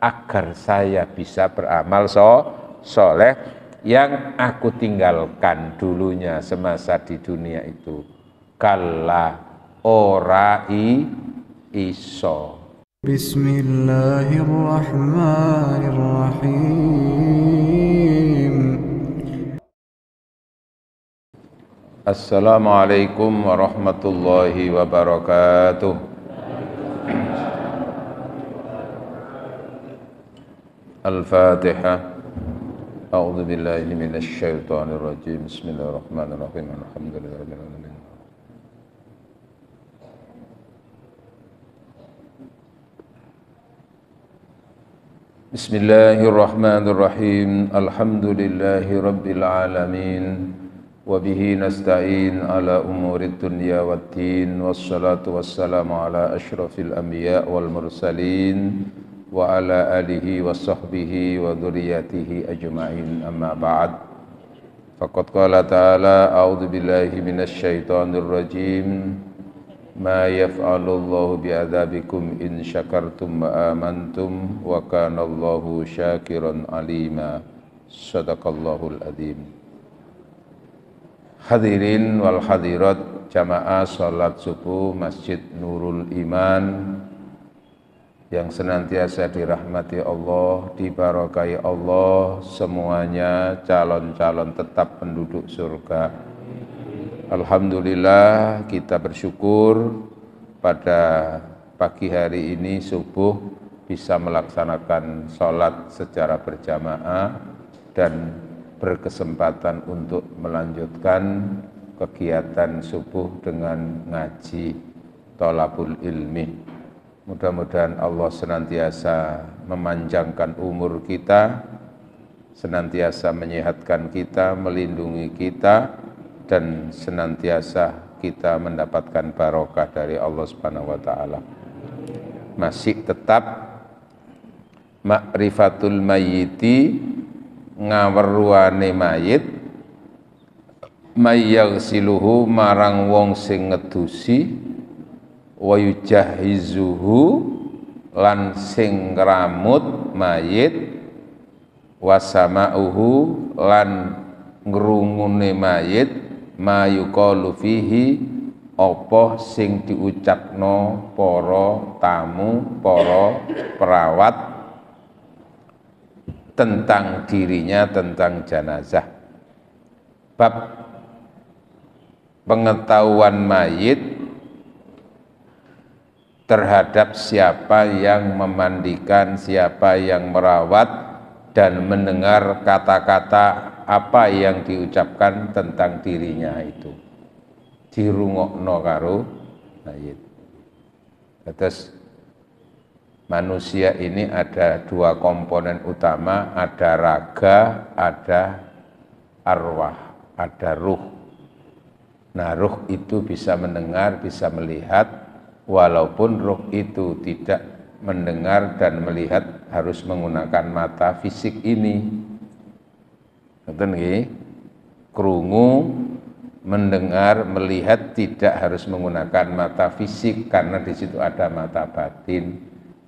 agar saya bisa beramal soleh yang aku tinggalkan dulunya semasa di dunia itu. Kalla ora iso. Bismillahirrahmanirrahim. Assalamualaikum warahmatullahi wabarakatuh. Al-Fatihah. A'udzu billahi minasy syaithanir rajim. Bismillahirrahmanirrahim. Alhamdulillahirabbil alamin. Bismillahirrahmanirrahim. Alhamdulillahirabbil alamin. Wa bihi nasta'in ala umurid dunya waddin. Wassalatu wassalamu ala asyrafil anbiya wal mursalin wa ala alihi wa sahbihi wa dzurriyyatihi ajma'in, amma ba'd. Faqad qala ta'ala a'udzu billahi minasy syaithanir rajim. Ma yaf'alullahu bi'adzabikum in syakartum wa amantum wa kana Allahu syakiran alima. Shadaqallahul adzim. Hadirin wal hadirat jamaah salat subuh Masjid Nurul Iman yang senantiasa dirahmati Allah, diberkahi Allah, semuanya calon-calon tetap penduduk surga. Alhamdulillah, kita bersyukur pada pagi hari ini subuh bisa melaksanakan sholat secara berjamaah dan berkesempatan untuk melanjutkan kegiatan subuh dengan ngaji thalabul ilmi. Mudah-mudahan Allah senantiasa memanjangkan umur kita, senantiasa menyehatkan kita, melindungi kita, dan senantiasa kita mendapatkan barokah dari Allah Subhanahu wa taala. Masih tetap ma'rifatul mayyiti, ngaweruane mayit, mayyagsiluhu marang wong sing ngedusi, wa yujahizuhu lan sing ngramut mayit, wasama'uhu lan ngrungune mayit, ma yuqalu fihi apa sing diucapno para tamu, para perawat tentang dirinya, tentang jenazah. Bab pengetahuan mayit terhadap siapa yang memandikan, siapa yang merawat, dan mendengar kata-kata apa yang diucapkan tentang dirinya itu. Dirungokno karo mayit. Terus manusia ini ada dua komponen utama, ada raga, ada arwah, ada ruh. Nah, ruh itu bisa mendengar, bisa melihat, walaupun ruh itu tidak mendengar dan melihat harus menggunakan mata fisik ini. Ngoten nggih? Krungu, mendengar, melihat tidak harus menggunakan mata fisik karena di situ ada mata batin.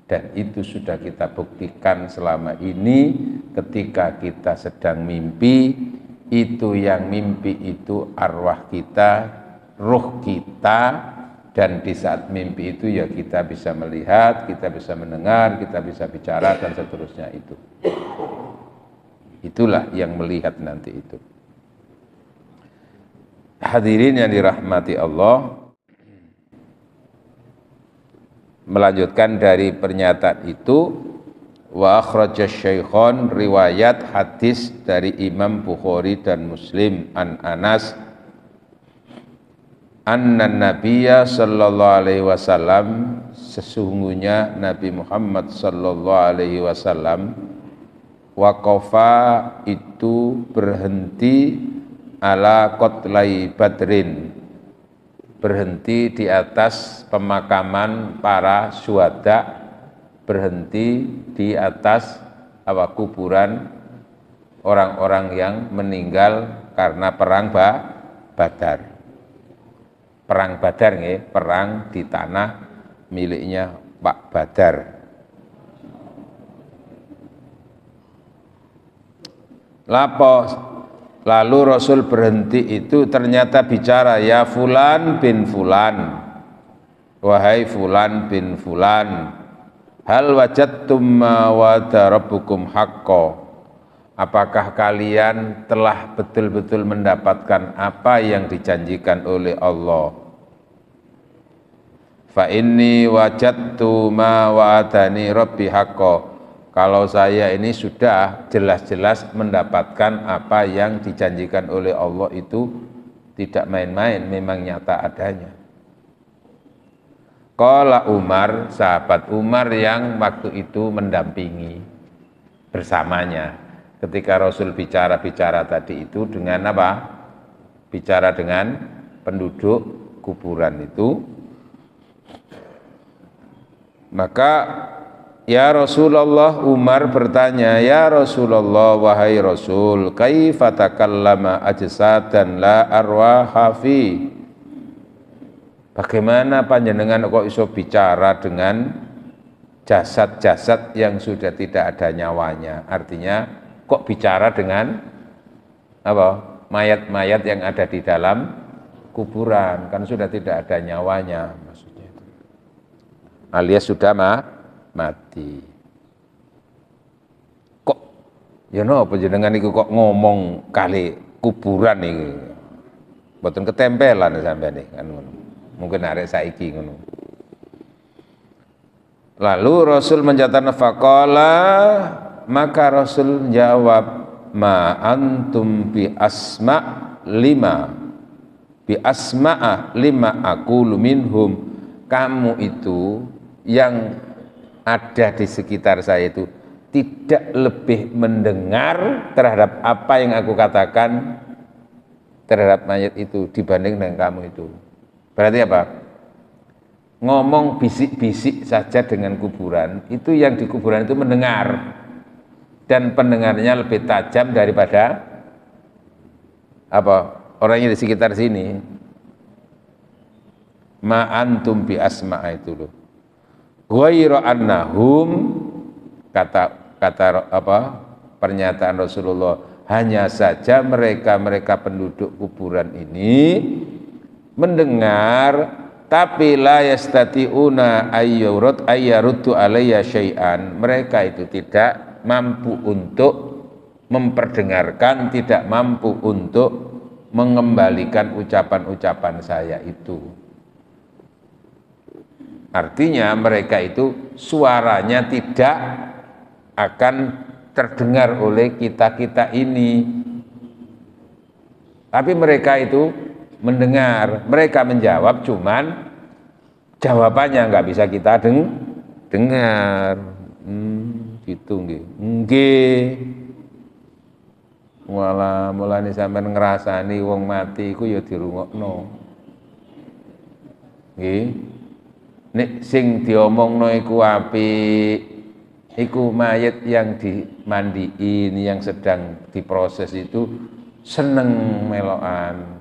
Dan itu sudah kita buktikan selama ini ketika kita sedang mimpi, itu yang mimpi itu arwah kita, ruh kita, dan di saat mimpi itu ya kita bisa melihat, kita bisa mendengar, kita bisa bicara, dan seterusnya itu. Itulah yang melihat nanti itu. Hadirin yang dirahmati Allah, melanjutkan dari pernyataan itu, wa akhraja syaikhan, riwayat hadis dari Imam Bukhari dan Muslim, an Anas anna nabiyya sallallahu alaihi wasallam, sesungguhnya Nabi Muhammad sallallahu alaihi wasallam, waqafa itu berhenti ala qatlai badrin, berhenti di atas pemakaman para syuhada, berhenti di atas kuburan orang-orang yang meninggal karena perang Badar. Perang Badar nggih, perang di tanah miliknya Pak Badar. Lapo? Lalu Rasul berhenti itu ternyata bicara, ya fulan bin fulan, wahai fulan bin fulan, hal wajadtum ma wa'ada rabbukum haqqo, apakah kalian telah betul-betul mendapatkan apa yang dijanjikan oleh Allah? Fa inni wajadtu ma wa'adani rabbi haqqo, kalau saya ini sudah jelas-jelas mendapatkan apa yang dijanjikan oleh Allah itu tidak main-main, memang nyata adanya. Qala Umar, sahabat Umar yang waktu itu mendampingi bersamanya ketika Rasul bicara tadi itu dengan apa? Bicara dengan penduduk kuburan itu. Maka ya Rasulullah, Umar bertanya, ya Rasulullah, wahai Rasul, kaifa takallama ajsadan la arwaha fi, bagaimana panjenengan kok iso bicara dengan jasad-jasad yang sudah tidak ada nyawanya? Artinya kok bicara dengan apa? Mayat-mayat yang ada di dalam kuburan, kan sudah tidak ada nyawanya maksudnya itu. Alias sudah mati. Kok ya napa jenengan iku kok ngomong kali kuburan iki? Mboten ketempelan sampeyan kan ngono. Mungkin arek saiki ngono. Lalu Rasul menjawab, faqala, maka Rasul jawab, ma antum bi asma'a lima aqulu minhum, kamu itu yang ada di sekitar saya itu tidak lebih mendengar terhadap apa yang aku katakan terhadap mayat itu dibanding dengan kamu itu. Berarti apa? Ngomong bisik-bisik saja dengan kuburan, itu yang di kuburan itu mendengar, dan pendengarnya lebih tajam daripada apa? Orangnya di sekitar sini. Ma antum bi asma'a itu loh. Ghairu annahum, kata apa pernyataan Rasulullah, hanya saja mereka penduduk kuburan ini mendengar, tapi la yastati'una ayyaruddu alayya syai'an, mereka itu tidak mampu untuk memperdengarkan, tidak mampu untuk mengembalikan ucapan-ucapan saya itu. Artinya mereka itu suaranya tidak akan terdengar oleh kita-kita ini. Tapi mereka itu mendengar, mereka menjawab, cuman jawabannya nggak bisa kita dengar. Gitu nggih. Nggih. Wala mulane sampean ngrasani wong mati iku ya dirungokno. Nggih. Nek sing diomongno iku apik, iku mayit yang dimandiin, yang sedang diproses itu seneng melokan.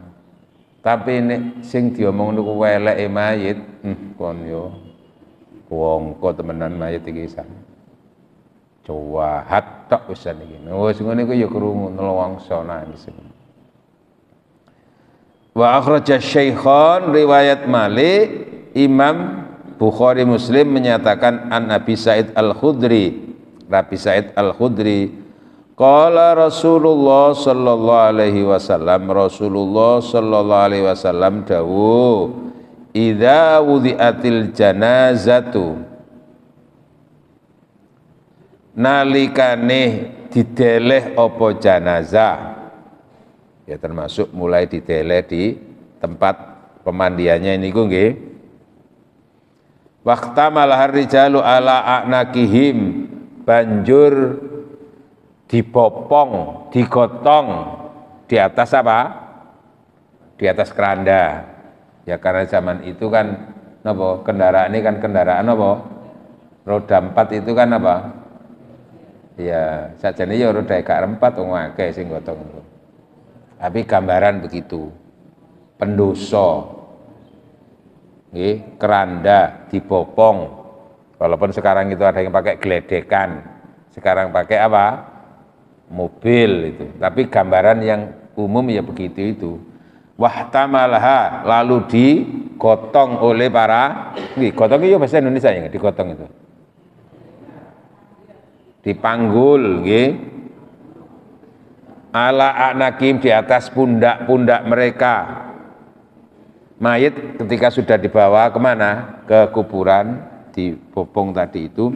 Tapi nek sing diomongno ku weleke mayit, kon yo wongko temenan mayit iki san. Jahat tok wis iki. Wis ngene iku ya krungu nelongso nangis. Wa akhraja Syaikhan, riwayat Malik, Imam Bukhari Muslim menyatakan an Abi Sa'id Al-Khudri, Nabi Sa'id Al-Khudri, qala Rasulullah sallallahu alaihi wasallam, Rasulullah sallallahu alaihi wasallam dawuh, idza wudi'atil janazatu, nalikane dideleh apa janazah, ya termasuk mulai dideleh di tempat pemandiannya ini nggih. Waqtamalah rijalu ala a'naqihim, banjur dibopong, digotong di atas apa? Di atas keranda. Ya karena zaman itu kan napa? Kendaraan ini kan kendaraan apa? Roda 4 itu kan apa? Ya, sajane ya roda gak 4 wong akeh sing gotong. Tapi gambaran begitu. Pendoso. Nggih, keranda dibopong. Walaupun sekarang itu ada yang pakai geledekan. Sekarang pakai apa? mobil itu. Tapi gambaran yang umum ya begitu itu. Wahtamalha, lalu digotong oleh para, gotong itu bahasa Indonesia ya, digotong itu. Dipanggul, nggih. Ala anakim, di atas pundak-pundak mereka. Mayit ketika sudah dibawa kemana? Ke kuburan, dibopong tadi itu.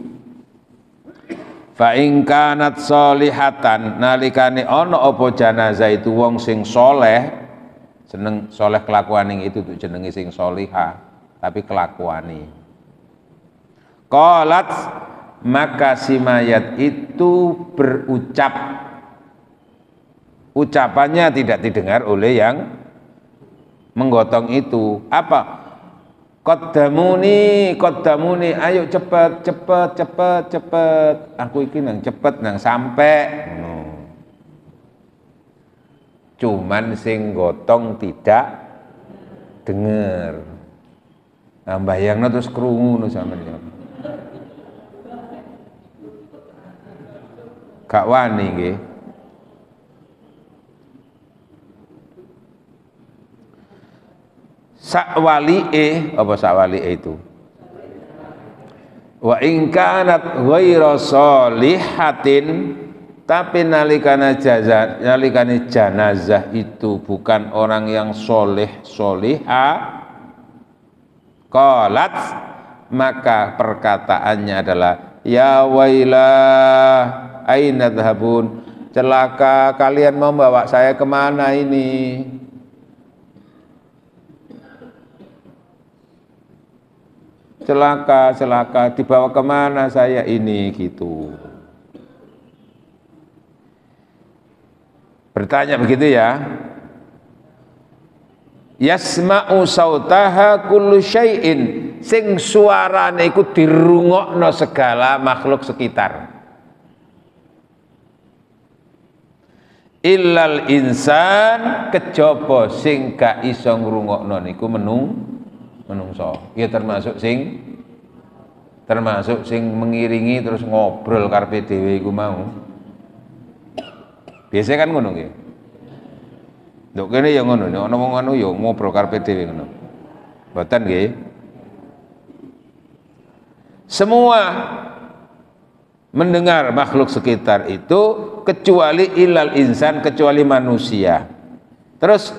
Fa in kanat sholihatan, nalikane ana apa jenazah itu wong sing soleh, seneng soleh kelakuan itu tuh jenenge sing solihah, tapi kelakuane. Qalat, maka si mayat itu berucap, ucapannya tidak didengar oleh yang menggotong itu. Apa? Qaddamuni, ayo cepet, aku iki nang cepet nang sampe. Cuman sing gotong tidak denger. Nah, bayangno terus krungu no sampeyan. Gak wani nggih. Sakwali'e, apa sakwali'e itu? Wa in kanat ghairu sholihatin, tapi nalikane jenazah itu bukan orang yang soleh solihah, qalat, maka perkataannya adalah ya wailah aina dhahabun, celaka, kalian mau bawa saya kemana ini? Celaka, dibawa kemana saya ini, gitu. Bertanya begitu ya. Yasma'u sautaha kullu syai'in, sing suarane iku dirungokno segala makhluk sekitar. Illal insan, kejaba sing gak iso ngrungokno niku menungso. Ya termasuk sing mengiringi terus ngobrol karepe dhewe iku mau. Biasa kan ngono nggih. Nduk kene ya ngono, nek ana wong anu ya ngobrol karepe dhewe ngono. Mboten nggih. Semua mendengar makhluk sekitar itu kecuali ilal insan, kecuali manusia. Terus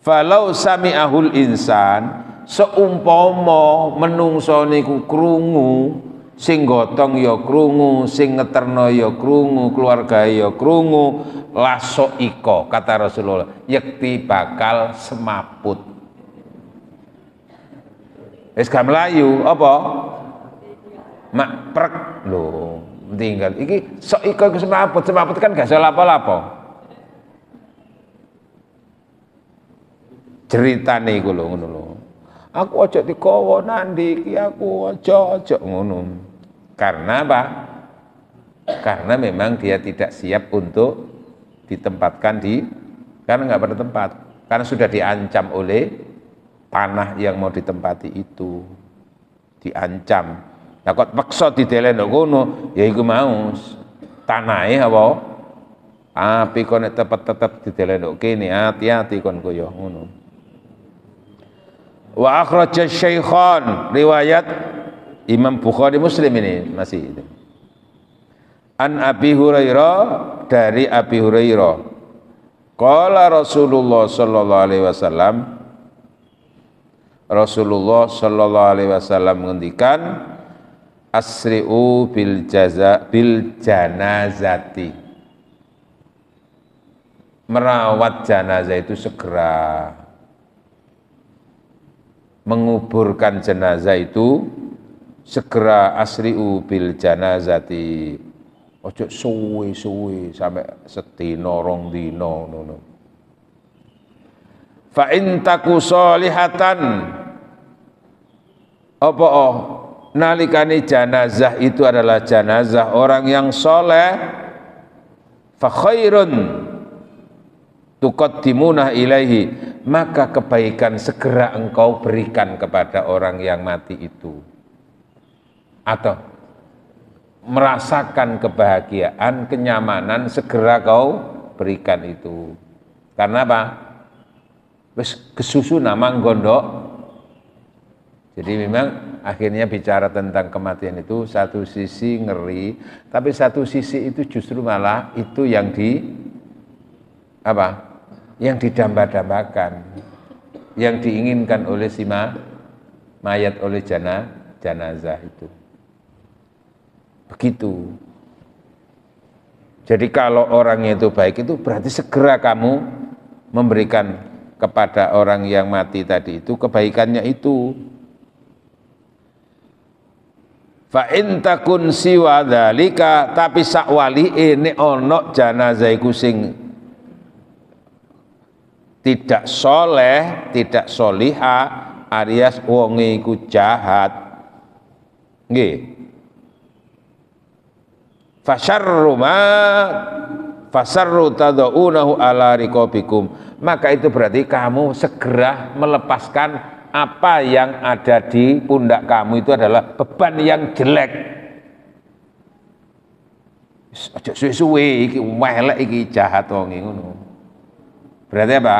falau sami'ahul insan, seumpama menungso niku krungu, sing gotong ya krungu, sing ngeterno ya krungu, keluarga ya krungu, lasok iko, kata Rasulullah, yakti bakal semaput. Wis gak mlayu apa? Mak prek lho, tinggal iki sok iko semaput kan gak iso lapo-lapo. Ceritane iku lho ngono lho. Aku ojo dikowo nandi iki, aku ojo ngono. Karena apa? Karena memang dia tidak siap untuk ditempatkan karena nggak pada tempat, karena sudah diancam oleh tanah yang mau ditempati itu, diancam. Nah kok paksa didelen ngono, ya iku mau tanahe apa? Api kon tetep didelen kene, hati-hati kon koyo ngono. Wa akhraja Syaikhan, riwayat Imam Bukhari Muslim ini masih itu. An Abi Hurairah, dari Abi Hurairah, qala Rasulullah sallallahu alaihi wasallam, Rasulullah sallallahu alaihi wasallam mengendikan asri'u bil janazati, merawat jenazah itu segera, menguburkan jenazah itu segera, asri'u bil janazati, ojo suwe-suwe sampai sedina rong dina ngono. Fa in taku sholihatan, apa nalikane jenazah itu adalah jenazah orang yang soleh, fa khairun tuqaddimuna ilaihi, maka kebaikan segera engkau berikan kepada orang yang mati itu. Atau merasakan kebahagiaan, kenyamanan, segera kau berikan itu. Karena apa? Wis kesusu nama gondok. Jadi memang akhirnya bicara tentang kematian itu satu sisi ngeri, tapi satu sisi itu justru malah itu yang yang didamba-dambakan, yang diinginkan oleh si mayat, oleh jenazah itu. Begitu. Jadi kalau orangnya itu baik, itu berarti segera kamu memberikan kepada orang yang mati tadi itu kebaikannya itu. Fa in takun siwa dzalika, tapi sakwali ini ono jenazah iku sing tidak soleh, tidak soliha, alias wonge iku jahat. Nggih. Fasarru tadaunahu ala riqabikum, maka itu berarti kamu segera melepaskan apa yang ada di pundak kamu, itu adalah beban yang jelek. Aja suwe-suwe iki welek iki jahat wong ngono. Berarti apa?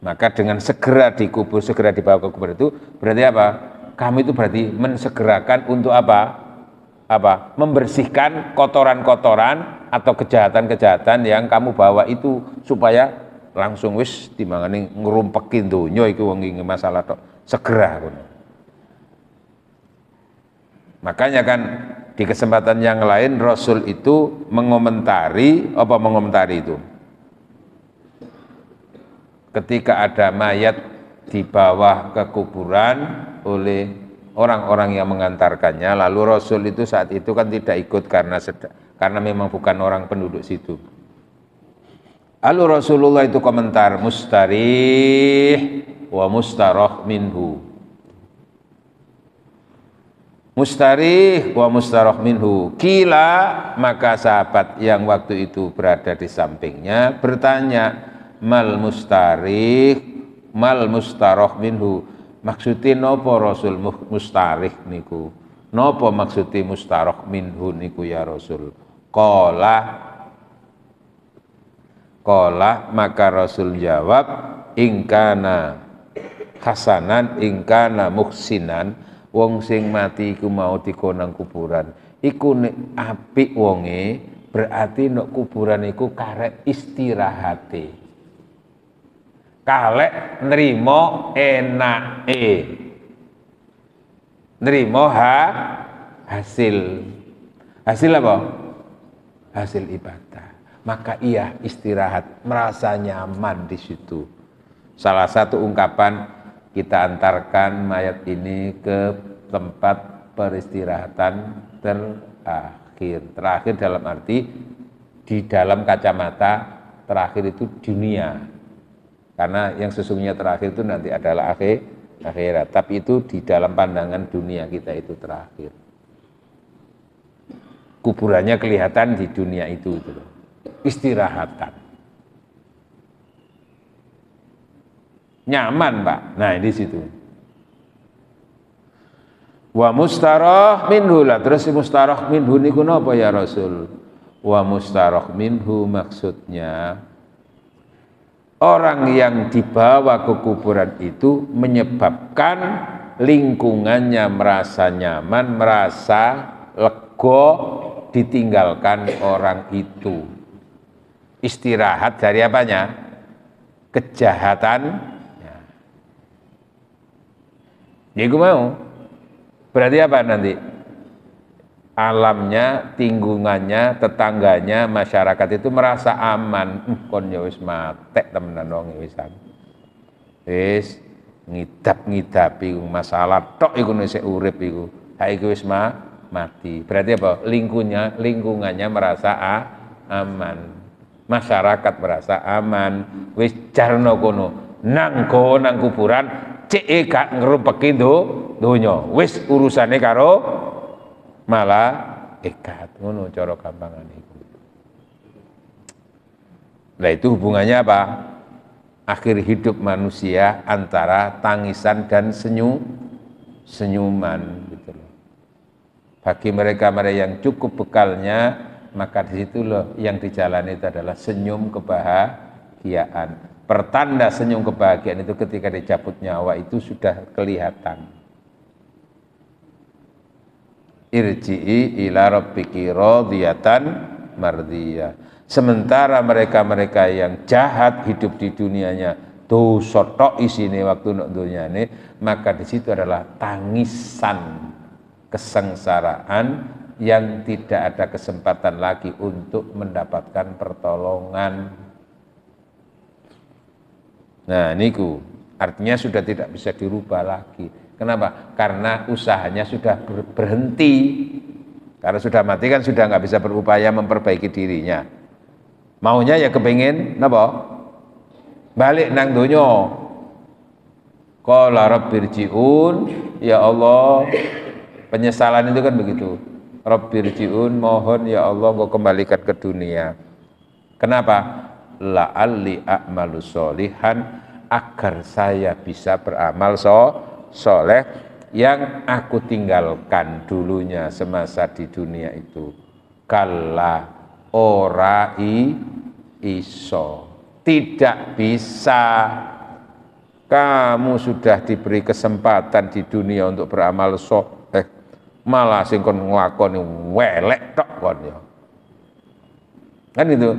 Maka dengan segera dikubur, segera dibawa ke kubur itu berarti apa? Kamu itu berarti mensegerakan untuk apa? Membersihkan kotoran-kotoran atau kejahatan-kejahatan yang kamu bawa itu, supaya langsung wis timbangane ngrumpekin donya iku wong iki masalah tok, segera ngono. Makanya kan di kesempatan yang lain Rasul itu mengomentari itu. Ketika ada mayat dibawa ke kuburan oleh orang-orang yang mengantarkannya, lalu Rasul itu saat itu kan tidak ikut karena memang bukan orang penduduk situ. Lalu Rasulullah itu komentar, mustarih wa mustarah minhu. Mustarih wa mustarah minhu. Kila, maka sahabat yang waktu itu berada di sampingnya bertanya, mal mustarih, mal mustarah minhu. Maksudnya nopo Rasul mustarih niku? Nopo maksudnya mustarah minhu niku ya Rasul? Qala, maka Rasul jawab, ingkana hasanan, ingkana muhsinan, wong sing mati iku mau dikonang kuburan iku nek apik wonge, berarti nek kuburan iku karek istirahate, kalek nrimo enake, nrimo hasil apa? Hasil ibadah. Maka ia istirahat, merasa nyaman di situ. Salah satu ungkapan, kita antarkan mayat ini ke tempat peristirahatan terakhir. Terakhir dalam arti di dalam kacamata terakhir itu dunia. Karena yang sesungguhnya terakhir itu nanti adalah akhirat. Tapi itu di dalam pandangan dunia kita itu terakhir. Kuburannya kelihatan di dunia itu loh. Istirahatan, nyaman Pak. Nah di situ. Wa mustarah minhu, lah terus mustarah minhu niku napa ya Rasul? Wa mustarah minhu maksudnya orang yang dibawa ke kuburan itu menyebabkan lingkungannya merasa nyaman, merasa lega ditinggalkan orang itu. Istirahat dari apanya? Kejahatan. Ya gue mau. Berarti apa nanti? Alamnya, tinggungannya, tetangganya, masyarakat itu merasa aman. Kon ya wis matek temenan wong wisan. Wis ngidap-ngidapi masalah tok iku nek urip iku. Ha iku wis mati. Berarti apa? Lingkungannya merasa aman. Masyarakat merasa aman, wis jarno kono nang kuburan cek gak ngrupeki donya, wis urusane karo malaikat, ngono cara gampangane iku. Nah itu hubungannya apa? Akhir hidup manusia antara tangisan dan senyuman gitu loh. Bagi mereka-mereka yang cukup bekalnya, maka di situ loh yang dijalani itu adalah senyum kebahagiaan. Pertanda senyum kebahagiaan itu ketika dicabut nyawa itu sudah kelihatan. Irji'i ila rabbiki radiyatan mardiyah. Sementara mereka-mereka yang jahat hidup di dunianya dosa tok isine waktu nek dunyane, maka di situ adalah tangisan kesengsaraan yang tidak ada kesempatan lagi untuk mendapatkan pertolongan. Nah, niku artinya sudah tidak bisa dirubah lagi. Kenapa? Karena usahanya sudah berhenti. Karena sudah mati kan sudah nggak bisa berupaya memperbaiki dirinya. Maunya ya kepingin napa? Balik nang donya. Qala rabbirji'un, ya Allah. Penyesalan itu kan begitu. Rabbirji'un, mohon ya Allah engkau kembalikan ke dunia. Kenapa? La'alli a'malu sholihan, agar saya bisa beramal soleh yang aku tinggalkan dulunya semasa di dunia itu. Kalla ora iso, tidak bisa. Kamu sudah diberi kesempatan di dunia untuk beramal soleh, malah sing kon nglakoni welek tok kon ya. Kan itu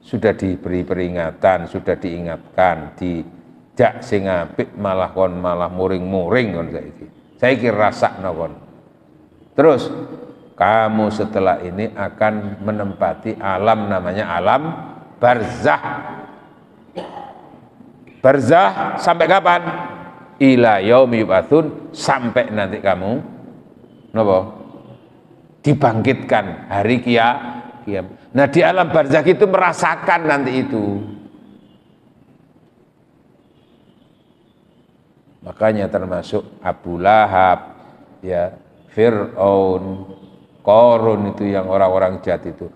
sudah diberi peringatan, sudah diingatkan, dijak sing apik malah kon malah muring-muring kon saiki. Saiki rasakno kon. Terus kamu setelah ini akan menempati alam namanya alam barzah. Barzah sampai kapan? Ila yaumi yub'atsun, sampai nanti kamu napa? Dibangkitkan hari kiamat. Nah, di alam barzakh itu merasakan nanti itu. Makanya termasuk Abu Lahab, ya, Fir'aun, Qarun itu yang orang-orang jahat itu.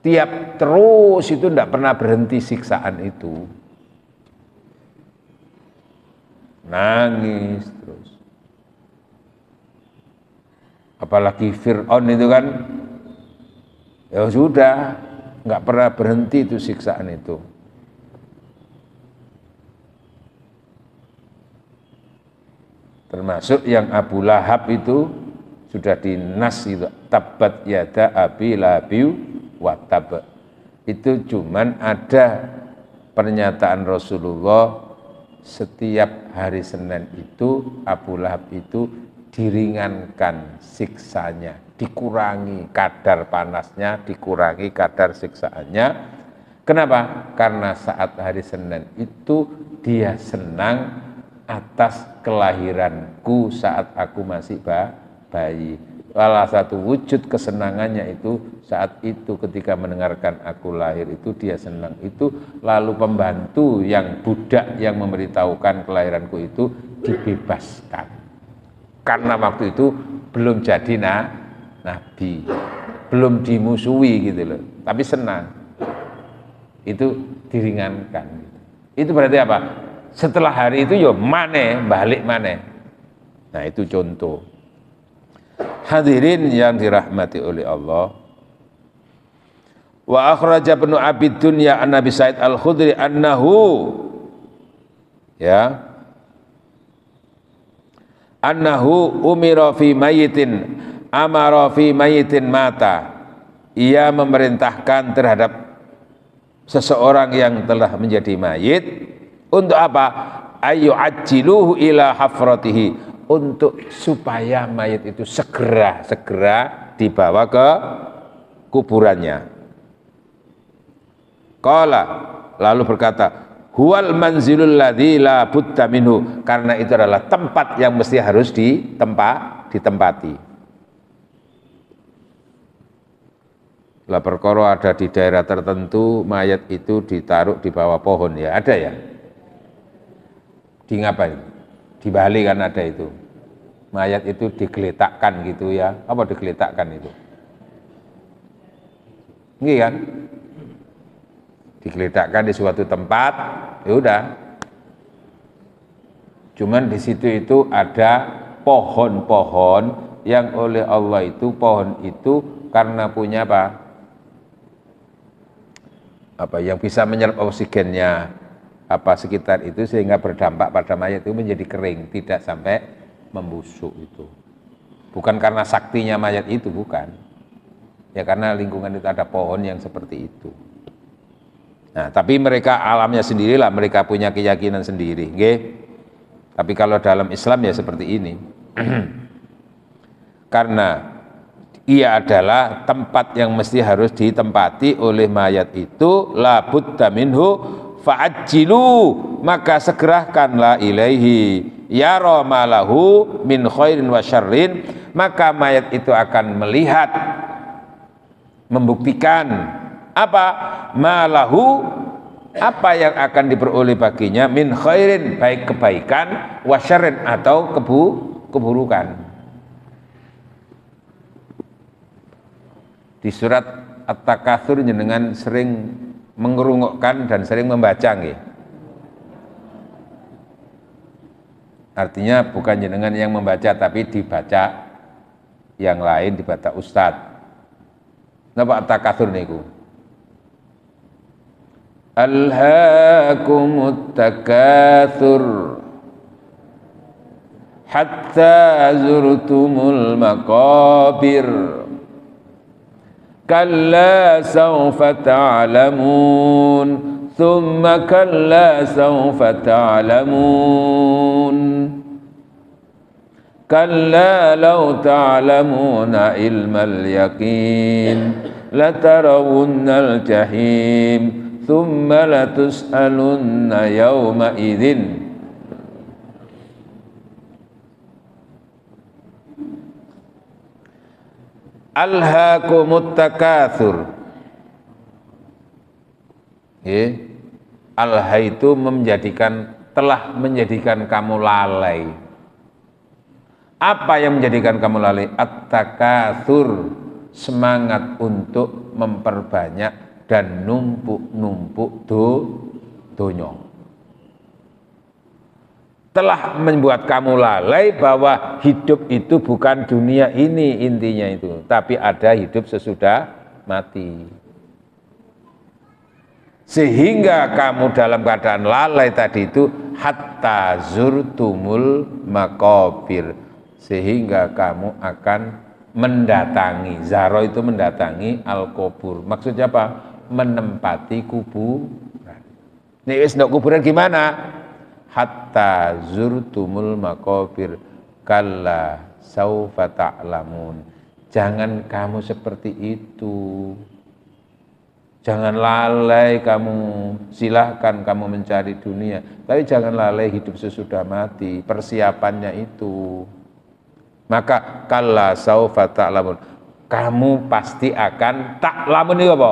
Tiap terus itu tidak pernah berhenti siksaan itu. Nangis terus. Apalagi Fir'aun itu kan, ya sudah, nggak pernah berhenti itu siksaan itu. Termasuk yang Abu Lahab itu sudah dinas itu, tabat yada abi lahabi wa tab. Itu cuman ada pernyataan Rasulullah setiap hari Senin itu Abu Lahab itu diringankan siksanya, dikurangi kadar panasnya, dikurangi kadar siksaannya. Kenapa? Karena saat hari Senin itu dia senang atas kelahiranku saat aku masih bayi. Salah satu wujud kesenangannya itu saat itu ketika mendengarkan aku lahir itu dia senang itu, lalu pembantu yang budak yang memberitahukan kelahiranku itu dibebaskan. Karena waktu itu belum jadi nabi, belum dimusuhi gitu loh, tapi senang. Itu diringankan. Itu berarti apa? Setelah hari itu yo maneh, balik maneh. Nah, itu contoh. Hadirin yang dirahmati oleh Allah. Wa akhraja Ibnu Abi Dunya an Nabi Sa'id Al-Khudri annahu, ya, annahu umira fi mayitin, amara fi mayitin mata. Ia memerintahkan terhadap seseorang yang telah menjadi mayit untuk apa? Ayu ajiluhu ila hafratihi, untuk supaya mayit itu segera dibawa ke kuburannya. Qala, lalu berkata, huwal manzilul ladzi la budda minhu, karena itu adalah tempat yang mesti harus ditempati. Lah perkara ada di daerah tertentu mayat itu ditaruh di bawah pohon, ya ada ya. Di ngapain? Di Bali kan ada itu. Mayat itu digeletakkan gitu ya. Apa digeletakkan itu? Nggih kan? Digeletakkan di suatu tempat, ya udah. Cuman di situ itu ada pohon-pohon yang oleh Allah itu pohon itu karena punya apa yang bisa menyerap oksigennya sekitar itu sehingga berdampak pada mayat itu menjadi kering, tidak sampai membusuk itu. Bukan karena saktinya mayat itu, bukan. Ya karena lingkungan itu ada pohon yang seperti itu. Nah, tapi mereka alamnya sendirilah, mereka punya keyakinan sendiri, nggih. Tapi kalau dalam Islam ya seperti ini. Karena ia adalah tempat yang mesti harus ditempati oleh mayat itu, la budda minhu fa'ajjilu, maka segerakanlah ilaihi yara malahu min khairin wa syarrin, maka mayat itu akan melihat, membuktikan apa malahu, apa yang akan diperoleh baginya, min khairin, baik kebaikan, wa syarrin, atau keburukan. Di surat At-Takatsur jenengan sering mengerungokkan dan sering membaca nggih. Artinya bukan jenengan yang membaca tapi dibaca yang lain, dibaca ustadz. Napa At-Takatsur niku? Alhaakumut takatsur hatta zurtumul maqabir kalla sawfa ta'lamun thumma kalla sawfa ta'lamun kalla law ta'lamuna ilmal yaqin latarawunnal jahim thumma latus'alunna yawma idzin alhaakumut takatsur. Alha itu telah menjadikan kamu lalai. Apa yang menjadikan kamu lalai? At-takatsur, semangat untuk memperbanyak dan numpuk-numpuk donya. Telah membuat kamu lalai bahwa hidup itu bukan dunia ini intinya itu, tapi ada hidup sesudah mati. Sehingga kamu dalam keadaan lalai tadi itu hatta zurtumul maqabir, sehingga kamu akan mendatangi, zaro itu mendatangi, al-kubur maksudnya apa? Menempati kuburan. Nih wis ndok kuburan gimana? Hatta zurtumul maqabir kalla saufa ta'lamun. Jangan kamu seperti itu, jangan lalai kamu, silahkan kamu mencari dunia, tapi jangan lalai hidup sesudah mati, persiapannya itu. Maka kalla saufa ta'lamun, kamu pasti akan ta'lamun itu apa?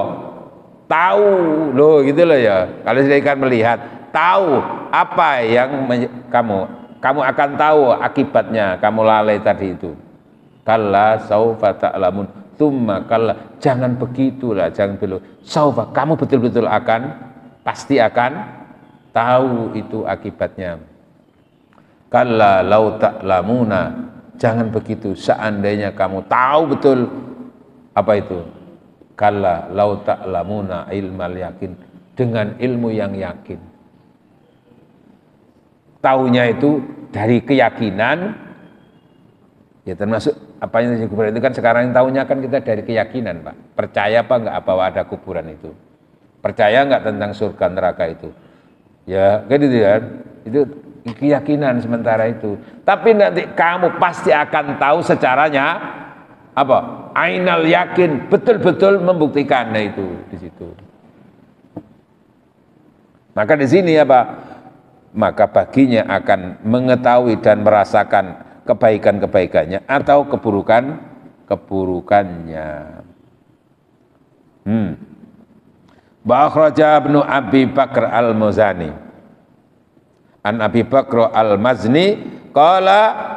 Tahu loh, gitu loh ya. Kalau sedangkan melihat, tahu apa yang kamu akan tahu akibatnya kamu lalai tadi itu. Kalla saufa ta'lamun tsumma kalla, jangan begitulah, jangan belum. Saufa, kamu betul-betul pasti akan tahu itu akibatnya. Kalla lau ta'lamuna, jangan begitu, seandainya kamu tahu betul apa itu. Kalla lau ta'lamuna ilmal yakin, dengan ilmu yang yakin. Tahunya itu dari keyakinan, ya termasuk apa yang disebut kuburan itu kan sekarang tahunya kan kita dari keyakinan, Pak. Percaya apa enggak bahwa ada kuburan itu? Percaya enggak tentang surga neraka itu? Ya, kan gitu ya. Itu keyakinan sementara itu. Tapi nanti kamu pasti akan tahu secaranya apa? Ainal yakin, betul-betul membuktikannya itu di situ. Maka di sini apa? Maka baginya akan mengetahui dan merasakan kebaikan-kebaikannya atau keburukannya. Ba'akhraja Ibnu Abi Bakr al-Muzani an Abi Bakr al-Mazni qala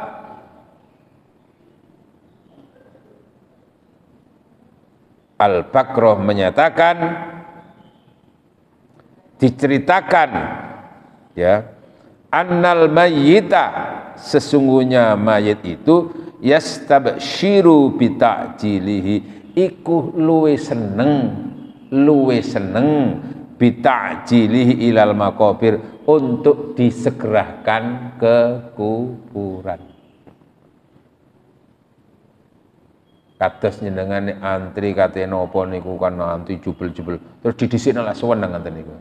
Al-Bakroh menyatakan, diceritakan ya, annal mayyita, sesungguhnya mayit itu yastabshiru bita'jilihi, iku luwe seneng bita'jilihi ilal makobir, untuk disegerakan ke kuburan. Kados njenengan antri kate napa niku kan nanti jubel-jubel terus didhisikna lah seneng ngoten niku.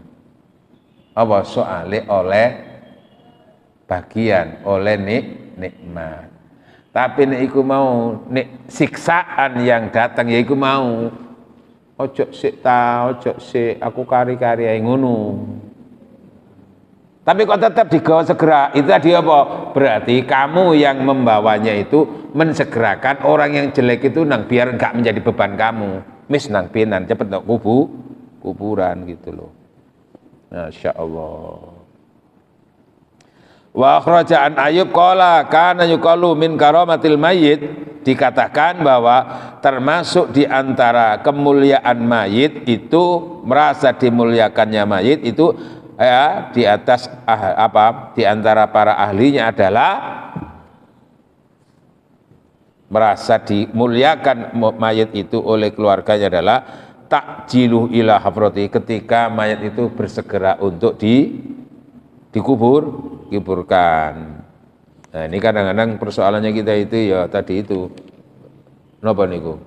Apa soale oleh bagian, oleh nikmat. Tapi nek iku mau nek siksaan yang datang ya iku mau ojo sik aku kari-kari ae ngono. Tapi kok tetap digawa segera, itu tadi apa? Berarti kamu yang membawanya itu mensegerakan orang yang jelek itu nang biar enggak menjadi beban kamu. Mis nang pinan cepet nang kuburan gitu loh. Masya Allah. Wa akhraja an Ayub qala kana yuqalu min karamatil mayyit, dikatakan bahwa termasuk di antara kemuliaan mayit itu, merasa dimuliakannya mayit itu ya di atas di antara para ahlinya adalah merasa dimuliakan mayit itu oleh keluarganya adalah takjilu ila hafrati, ketika mayat itu bersegera untuk dikuburkan. Nah, ini kadang-kadang persoalannya kita itu ya tadi itu napa niku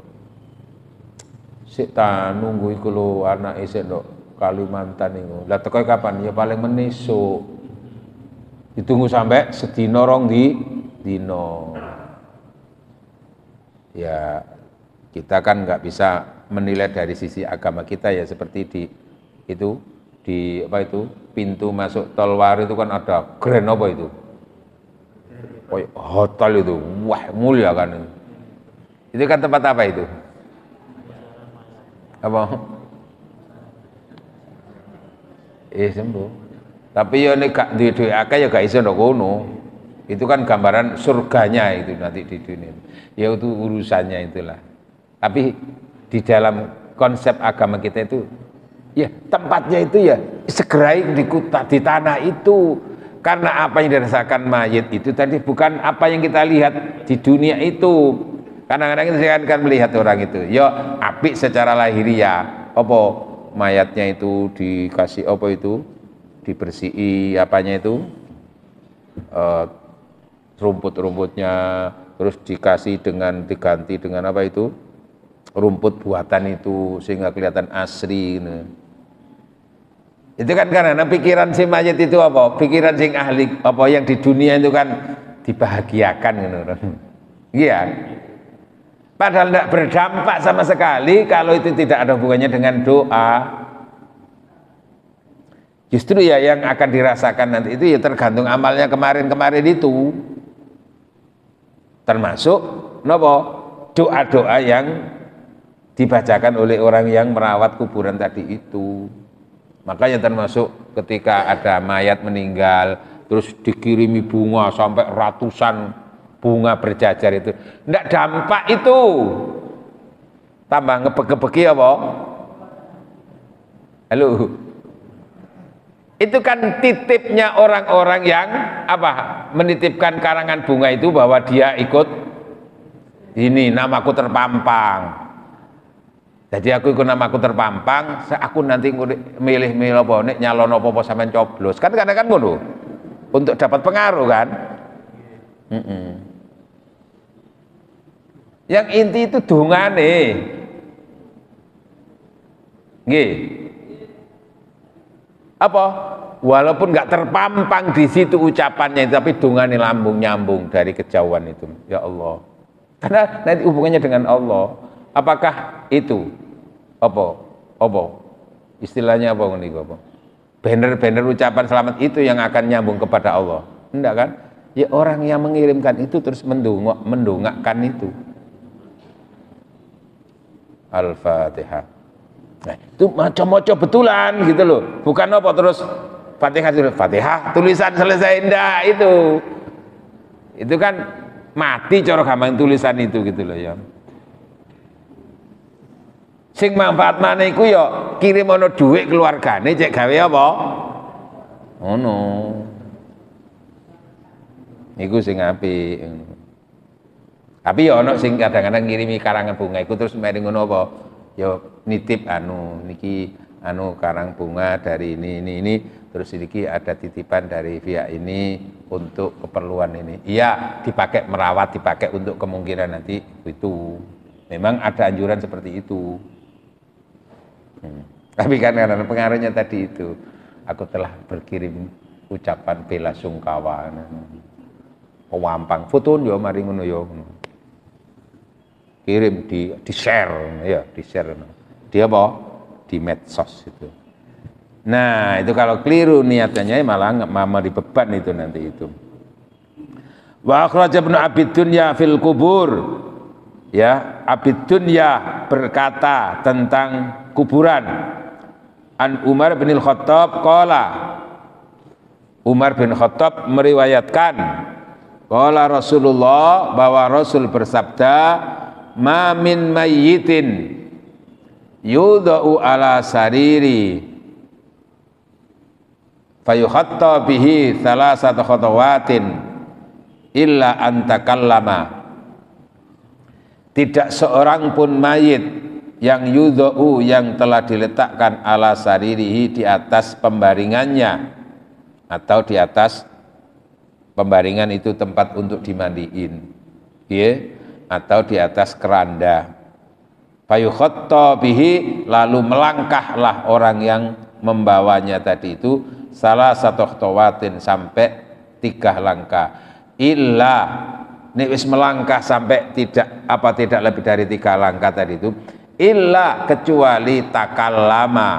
sik ta nunggu iku lho anake sik ndok Kalimantan niku. Lah teko kapan? Ya paling menesuk. Ditunggu sampai sedina rong dino. Ya kita kan nggak bisa menilai dari sisi agama kita ya, seperti di pintu masuk tol Wari itu kan ada grand apa itu? Hotel itu. Wah, mulia kan. Itu kan tempat apa itu? Apa? Sembuh. Tapi ya nek gak duwe akeh ya gak iso ndok kono. Itu kan gambaran surganya itu nanti di dunia. Ya itu urusannya itulah. Tapi di dalam konsep agama kita itu ya tempatnya itu ya segera di tanah itu. Karena apa yang dirasakan mayit itu tadi bukan apa yang kita lihat di dunia itu. Kadang-kadang kita kan melihat orang itu ya apik secara lahiriah, apa mayatnya itu dikasih apa itu, dibersihi apanya itu, rumput-rumputnya, terus diganti dengan apa itu, rumput buatan itu sehingga kelihatan asri gitu. Itu kan karena pikiran si mayat itu apa, pikiran sing ahli apa yang di dunia itu kan dibahagiakan gitu. Iya. Padahal tidak berdampak sama sekali kalau itu tidak ada hubungannya dengan doa. Justru ya yang akan dirasakan nanti itu ya tergantung amalnya kemarin-kemarin itu. Termasuk nopo doa-doa yang dibacakan oleh orang yang merawat kuburan tadi itu. Makanya termasuk ketika ada mayat meninggal terus dikirimi bunga sampai ratusan bunga berjajar itu, ndak dampak itu, tambah ngepek-ngepeki apa? Halo, itu kan titipnya orang-orang yang apa? Menitipkan karangan bunga itu bahwa dia ikut ini, namaku terpampang. Jadi aku ikut namaku terpampang, aku nanti milih-milih apa nek nyalon apa sampean coblos. Kan kadang-kadang ngono. Untuk dapat pengaruh kan? Yang inti itu dungane. Nggih. Apa? Walaupun nggak terpampang di situ ucapannya, tapi dungane lambung nyambung dari kejauhan itu. Ya Allah. Karena nanti hubungannya dengan Allah. Apakah itu apa? Istilahnya apa niku apa? Banner-banner ucapan selamat itu yang akan nyambung kepada Allah. Enggak kan? Ya orang yang mengirimkan itu terus mendongakkan itu. Al-Fatihah. Nah, itu macam-macam betulan gitu loh. Bukan apa terus Fatihah tulisan selesai, enggak itu. Itu kan mati cara gampang tulisan itu gitu loh ya. Sing manfaat mana iku ya kirim ono dhuwit keluargane cek gawe apa? Ngono. Iku sing apik. Tapi ya ono sing kadang-kadang ngirimi karangan bunga iku terus mari ngono apa? Ya nitip niki karang bunga dari ini terus niki ada titipan dari pihak ini untuk keperluan ini. Iya, dipakai merawat, dipakai untuk kemungkinan nanti itu. Memang ada anjuran seperti itu. Tapi karena pengaruhnya tadi itu, aku telah berkirim ucapan bela sungkawa. Pewampang foto yo mari ngono yo. Kirim di share ya, di share. Dia apa? Di medsos itu. Nah, itu kalau keliru niatannya malah dibeban itu nanti itu. Wa akhraja Ibnu Abid Dunya fil kubur. Ya, Abid Dunya berkata tentang kuburan. An Umar bin Khattab qala. Umar bin Khattab meriwayatkan qala Rasulullah, bahwa Rasul bersabda, ma min mayyitin yudau ala sariri fayukhatta bihi thalathata khatawatin illa antakallama. Tidak seorang pun mayit yang yudau, yang telah diletakkan ala saririhi, di atas pembaringannya, atau di atas pembaringan itu tempat untuk dimandiin, ya, atau di atas keranda. Fayukhatta bihi, lalu melangkahlah orang yang membawanya tadi itu salah satu khatawatin, sampai 3 langkah. Illa, ini wis melangkah sampai tidak lebih dari 3 langkah tadi itu, illa, kecuali takallama,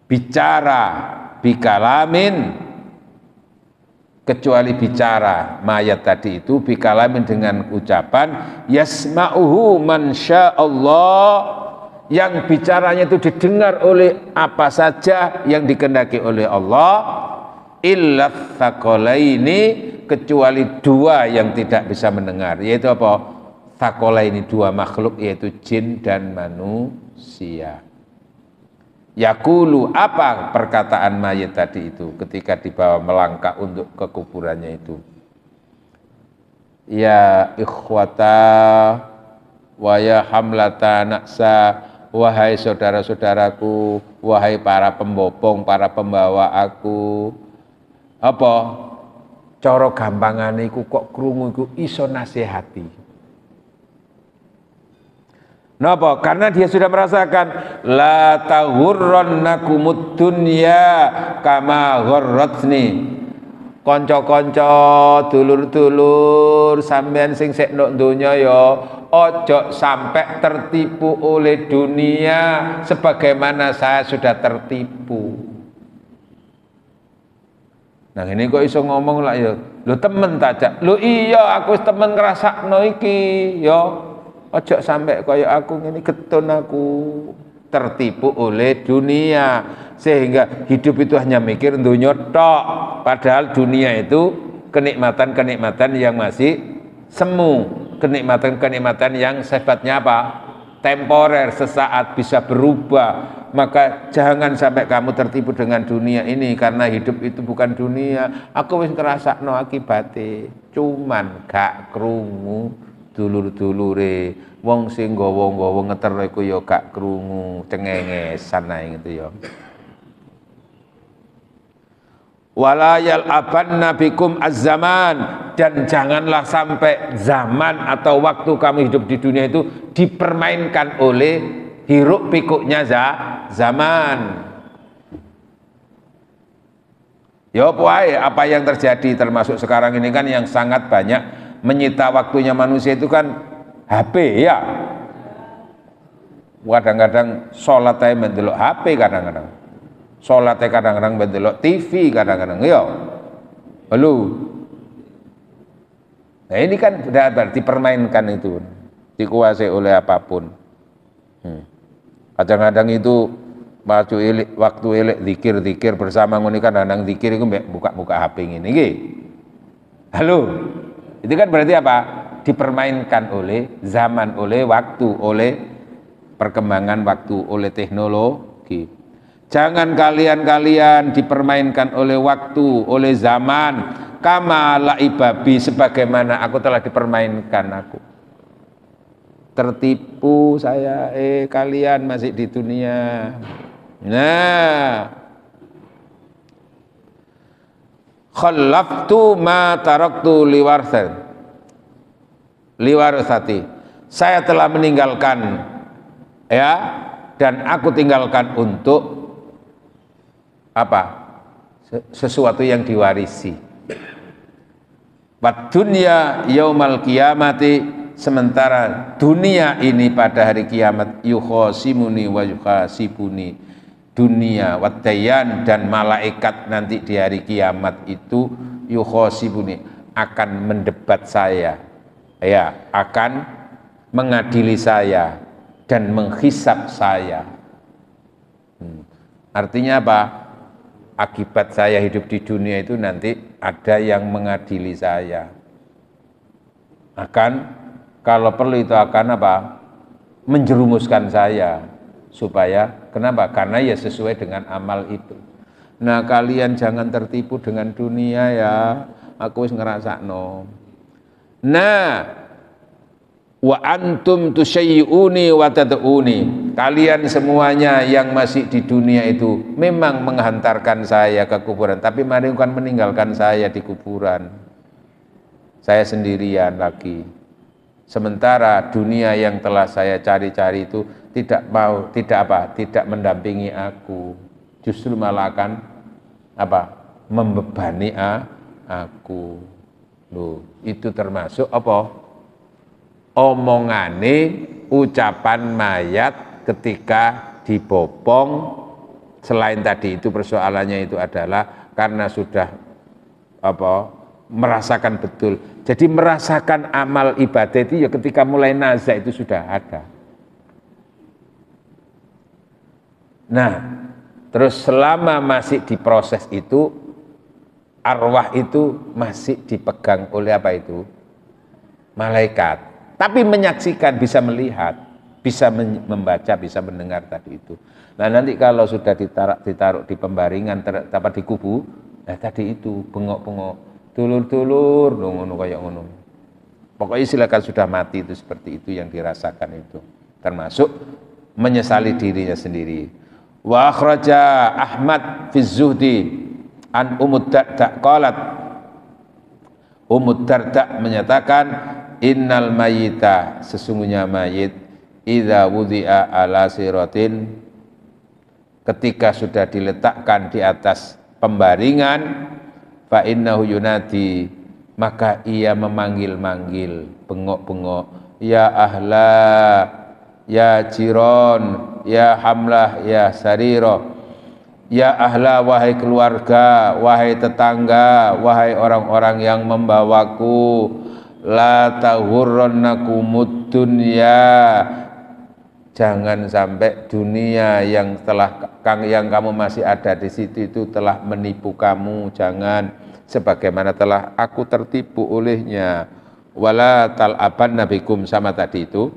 bicara, bikalamin, kecuali bicara mayat tadi itu, bikalamin, dengan ucapan yasma'uhu man sya'allah, yang bicaranya itu didengar oleh apa saja yang dikehendaki oleh Allah, illa tsaqalaini, kecuali 2 yang tidak bisa mendengar, yaitu apa? Tsaqalaini, 2 makhluk, yaitu jin dan manusia. Yaqulu, apa perkataan mayit tadi itu ketika dibawa melangkah untuk ke kuburannya itu? Ya ikhwata wa ya hamlata naksa, wahai saudara-saudaraku, wahai para pembopong, para pembawa aku. Apa? Cara gampangane iku kok krungu iku iso nasihati. Napa? Karena dia sudah merasakan la taghurrannakumud dunya kama gharratni. Kanca-kanca, dulur-dulur sampean sing sik nduk donya ya ojo sampai tertipu oleh dunia sebagaimana saya sudah tertipu. Nah ini kok iso ngomong lah ya. Lho temen tajak. Lho iya aku temen ngrasakno iki ya. Ojo sampai kaya aku ngene, getun aku tertipu oleh dunia sehingga hidup itu hanya mikir dunia tok, padahal dunia itu kenikmatan-kenikmatan yang masih semu, kenikmatan-kenikmatan yang sifatnya apa? Temporer, sesaat, bisa berubah. Maka jangan sampai kamu tertipu dengan dunia ini, karena hidup itu bukan dunia. Aku wis ngrasakno akibate, cuman gak krungu dulur-dulure, wong sing nggawa-nggawa ngeter iku ya gak krungu, cengengesan ae gitu ya. Wala yal'abanna bikum az-zaman, dan janganlah sampai zaman atau waktu kamu hidup di dunia itu dipermainkan oleh hiruk pikuknya zaman. Ya apa yang terjadi termasuk sekarang ini kan yang sangat banyak menyita waktunya manusia itu kan HP ya. Kadang-kadang sholat aja mendelok HP, kadang-kadang sholat aja kadang-kadang mendelok TV, kadang-kadang ya. Halo. Nah ini kan sudah berarti permainkan itu, dikuasai oleh apapun. Kadang-kadang itu waktu elek zikir bersama ngene kan kadang zikir iku buka-buka HP ngene iki. Halo. Itu kan berarti apa? Dipermainkan oleh zaman, oleh waktu, oleh perkembangan waktu, oleh teknologi. Jangan kalian dipermainkan oleh waktu, oleh zaman, kama laibabi, sebagaimana aku telah dipermainkan aku. Tertipu saya, kalian masih di dunia. Nah, khallaftu ma taraktu liwarasati. Saya telah meninggalkan, ya, dan aku tinggalkan untuk apa? Sesuatu yang diwarisi. Wad dunya yaumal qiyamati, sementara dunia ini pada hari kiamat yukhasimuni wa yukhasibuni, dunia wadayan dan malaikat nanti di hari kiamat itu yukhasibuni, akan mendebat saya, ya, akan mengadili saya dan menghisap saya. Artinya apa? Akibat saya hidup di dunia itu nanti ada yang mengadili saya. Akan, kalau perlu itu akan apa? Menjerumuskan saya. Supaya, kenapa? Karena ya sesuai dengan amal itu. Nah, kalian jangan tertipu dengan dunia ya. Aku wis ngerasakno. Nah, wa antum tusyai'uni wa tad'uni. Kalian semuanya yang masih di dunia itu memang menghantarkan saya ke kuburan, tapi mari bukan meninggalkan saya di kuburan. Saya sendirian lagi. Sementara dunia yang telah saya cari-cari itu tidak mendampingi aku. Justru malah akan membebani aku. Loh, itu termasuk apa? Omongane, ucapan mayat ketika dibopong. Selain tadi itu persoalannya itu adalah karena sudah merasakan betul. Jadi merasakan amal ibadah itu ya ketika mulai nazak itu sudah ada. Nah, terus selama masih diproses itu, arwah itu masih dipegang oleh apa itu? Malaikat. Tapi menyaksikan, bisa melihat, bisa membaca, bisa mendengar tadi itu. Nah, nanti kalau sudah ditaruh di pembaringan, di kubu, nah tadi itu bengok-bengok, dulur-dulur, ngono kayak ngono. Pokoknya silakan sudah mati itu seperti itu yang dirasakan itu. Termasuk menyesali dirinya sendiri. Wa akhraja Ahmad fi Zuhdi an Ummud Darda qalat. Ummud Darda menyatakan innal mayyita, sesungguhnya mayit idza wudi'a ala siratin, ketika sudah diletakkan di atas pembaringan, fa innahu yunadi, maka ia memanggil-manggil, bengok-bengok, ya ahla, ya jiron, ya hamlah, ya sariro, ya ahla, wahai keluarga, wahai tetangga, wahai orang-orang yang membawaku, la tahurrannakumud dunya, jangan sampai dunia yang kamu masih ada di situ itu telah menipu kamu, jangan, sebagaimana telah aku tertipu olehnya. Wala tal'abanna bikum, sama tadi itu,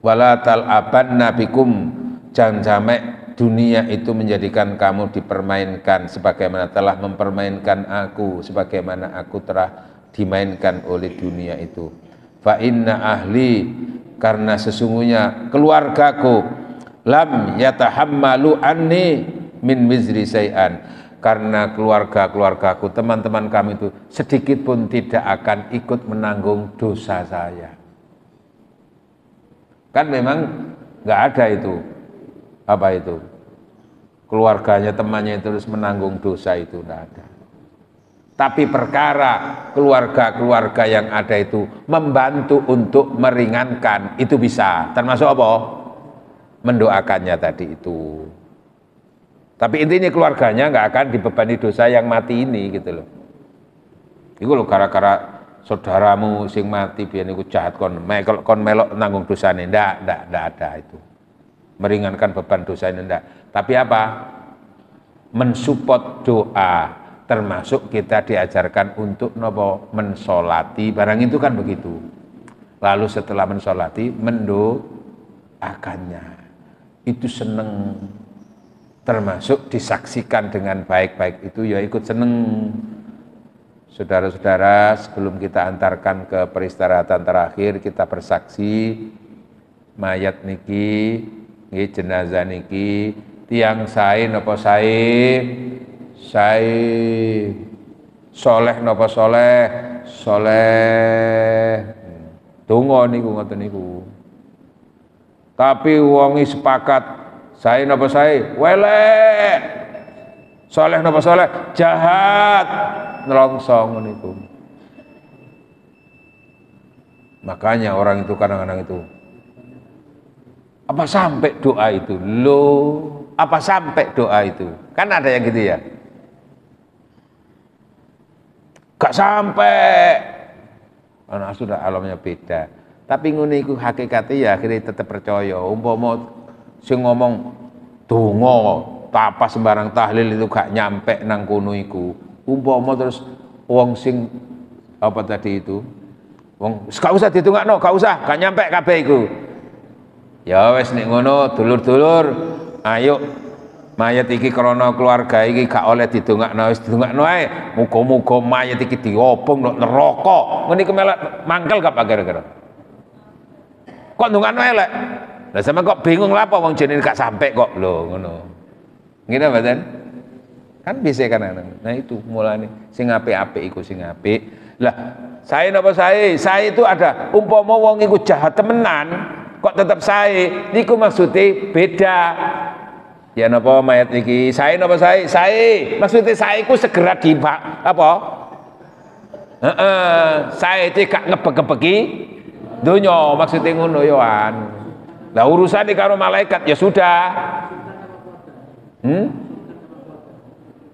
wala tal'abanna bikum, jangan sampai dunia itu menjadikan kamu dipermainkan sebagaimana telah mempermainkan aku, sebagaimana aku telah dimainkan oleh dunia itu. Fa inna ahli, karena sesungguhnya keluargaku, lam yatahammalu anni min wizri say'an, karena keluargaku, teman-teman kami itu sedikit pun tidak akan ikut menanggung dosa saya. Kan memang nggak ada itu, keluarganya, temannya itu terus menanggung dosa, itu nggak ada. Tapi perkara keluarga-keluarga yang ada itu membantu untuk meringankan, itu bisa, termasuk apa? Mendoakannya tadi itu. Tapi intinya keluarganya nggak akan dibebani dosa yang mati ini, gitu loh. Itu loh, gara-gara saudaramu sing mati biyen iku jahat kon melok nanggung dosane, ndak ada itu. Meringankan beban dosa ini ndak. Tapi apa? Mensupport doa, termasuk kita diajarkan untuk nopo mensolati barang itu kan begitu. Lalu setelah mensolati mendoakannya, itu seneng. termasuk disaksikan dengan baik-baik itu ya ikut seneng. Saudara-saudara, sebelum kita antarkan ke peristirahatan terakhir, kita bersaksi mayat niki, jenazah niki, tiang sae napa sae, soleh napa soleh, donga niku ngoten niku. Tapi wongi sepakat sae napa sae, welek. Soleh napa soleh, jahat. Nelongsong niku. Makanya orang itu kadang-kadang itu apa sampai doa itu? Loh, apa sampai doa itu? Kan ada yang gitu ya. Gak sampai. Anak sudah alamnya beda. Tapi ngono iku hakikate ya akhirnya tetap percaya. Umpama sing ngomong donga apa sembarang tahlil itu gak nyampe nang kono iku. Umpama terus wong sing apa tadi itu? Wong gak usah ditungakno, gak usah, gak nyampe kabeh iku. Ya wis nek ngono dulur-dulur, ayo mayat iki krana keluarga iki gak oleh didongakno, wis didongakno ae. Muga-muga mayat iki diobong nang neraka. Ngene iki melek mangkel gak Pak kira-kira? Kok ndongakno elek? Lah sampe kok bingung lha apa wong jenenge gak sampe kok lho ngono. Ngene mboten? Kan bisa kan. Nah itu mulane sing apik-apik iku sing apik. Lah sae napa sae? Sae itu ada umpama wong iku jahat temenan kok tetap sae. Niku maksudnya beda. Ya napa mayat iki? Sae napa sae? Sae. Maksudnya sae ku segera apa? Sae iki gak ngebeg-gebegi donya, maksudnya ngono yo an. Lah urusan karo malaikat ya sudah.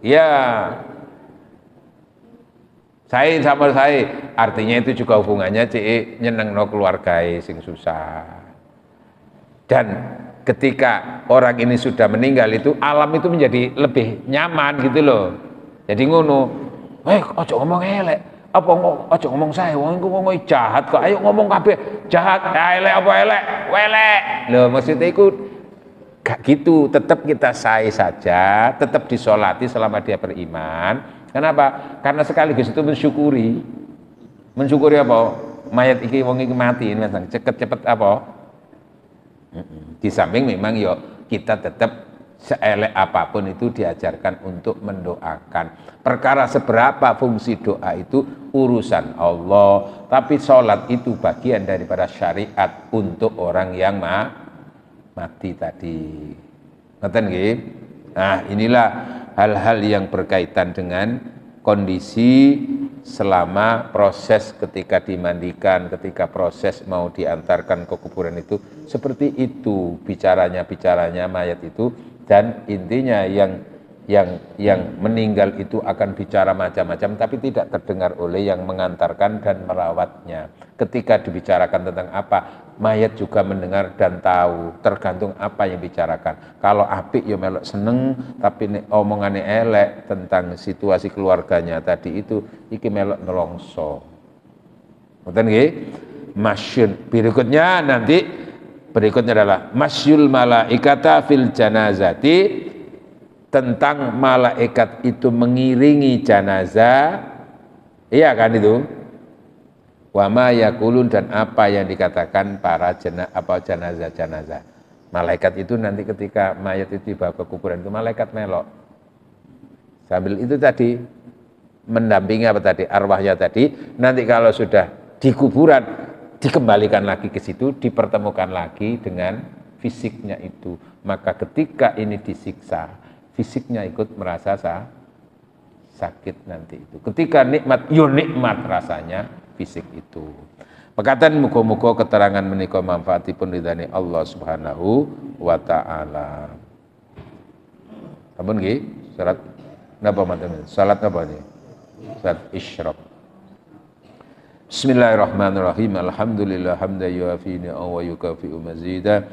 Ya, saya sama saya, artinya itu juga hubungannya nyeneng no keluargai sing susah. Dan ketika orang ini sudah meninggal itu alam itu menjadi lebih nyaman gitu loh. Jadi ngono, ojo ngomong elek, apa ojo ngomong saya, wong ngomong jahat kok, ayo ngomong kabeh jahat, elek apa elek, welek. Loh maksudnya itu gak gitu, tetap kita sae saja, tetap disolati selama dia beriman. Kenapa? Karena sekaligus itu mensyukuri. Mensyukuri apa? Mayat iki wong iki mati, cepet-cepet apa? Di samping memang yo kita tetap seelek apapun itu diajarkan untuk mendoakan. Perkara seberapa fungsi doa itu urusan Allah, tapi sholat itu bagian daripada syariat untuk orang yang mati tadi. Ngoten nggih? Nah, inilah hal-hal yang berkaitan dengan kondisi selama proses ketika dimandikan, ketika proses mau diantarkan ke kuburan itu seperti itu bicaranya mayat itu. Dan intinya yang meninggal itu akan bicara macam-macam tapi tidak terdengar oleh yang mengantarkan dan merawatnya. Ketika dibicarakan tentang apa, mayat juga mendengar dan tahu, tergantung apa yang dibicarakan. Kalau apik ya melok seneng, tapi omongannya elek tentang situasi keluarganya tadi itu iki melok nelongso. Ngoten nggih? Masyun. Berikutnya adalah masyul malaikata fil janazati, tentang malaikat itu mengiringi jenazah. Iya kan itu? Wa ma yaqulun, dan apa yang dikatakan para jenazah. Malaikat itu nanti ketika mayat itu dibawa ke kuburan itu malaikat melok. Sambil itu tadi mendampingi apa tadi? Arwahnya tadi. Nanti kalau sudah di kuburan dikembalikan lagi ke situ, dipertemukan lagi dengan fisiknya itu. Maka ketika ini disiksa, fisiknya ikut merasa sakit nanti itu. Ketika nikmat, nikmat rasanya fisik itu. Pekatan muga-muga keterangan menika manfaatipun ridhani Allah Subhanahu wa taala. Sampun nggih? Salat napa manten? Salat napa niki? Salat isyraq. Bismillahirrahmanirrahim. Alhamdulillah hamdan yuafi ni'am wa yukafi'u mazida.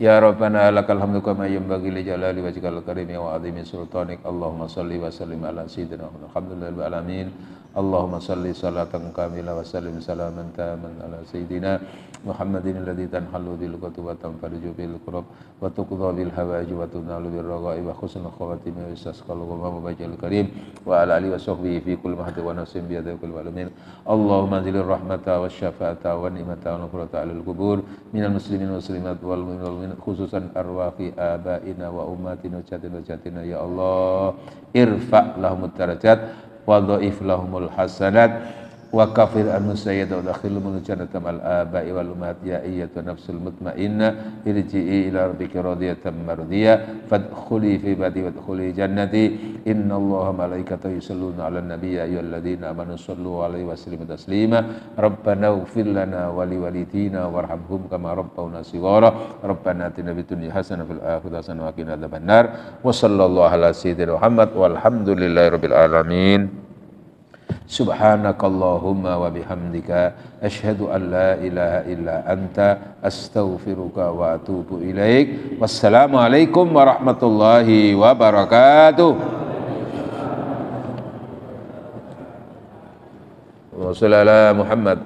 Ya Rabbana lakal hamdu kama yanbaghi li jalali wajhikal karim wa 'azimi sultanik. Allahumma shalli wa sallim ala sayyidina Muhammad. Alhamdulillahi rabbil alamin. Allahumma shalli salatan kamila wa sallim salaman taman ala sayyidina Muhammadin alladhi tanhallu bil qutub wa tanfariju bil qurab wa tuqdha bil hawaij wa tunalu bil ragha'i wa husnul khawatim wa istasqal wa mabajil karim wa ala alihi wa sahbihi fi kulli mahdi wa nasim bi yadil kulli alamin. Allahumma anzilir rahmata wasyafa'ata wa ni'mata wa nufrata alal kubur minal muslimin wal muslimat wal mu'minin khususan arwahi abaina wa ummatina jatina ya Allah irfa' lahumud darajat wa dhaif lahumul hasanat wa kafir an sayyid wa dakhilhum jannata al aba'i wal ummat ya ayyatu nafsul mutmainnah irji'i ila rabbika radiyatan mardiyah fadkhuli fi ibadi wadkhuli jannati innallaha malaikatahu yusalluna 'alan nabiy ya ayyuhalladzina amanu shallu 'alaihi wa sallimu taslima rabbana ighfir lana wa liwalidina warhamhum kama rabbawna shighara rabbana atina fid dunya hasanah fil akhirati hasanah wa qina adzabannar wa sallallahu ala sayyidina Muhammad walhamdulillahi rabbil alamin. Subhanakallahumma wa bihamdika asyhadu an la ilaha illa anta astaghfiruka wa atubu ilaik. Wassalamualaikum warahmatullahi wabarakatuh. Wa sallallahu Muhammad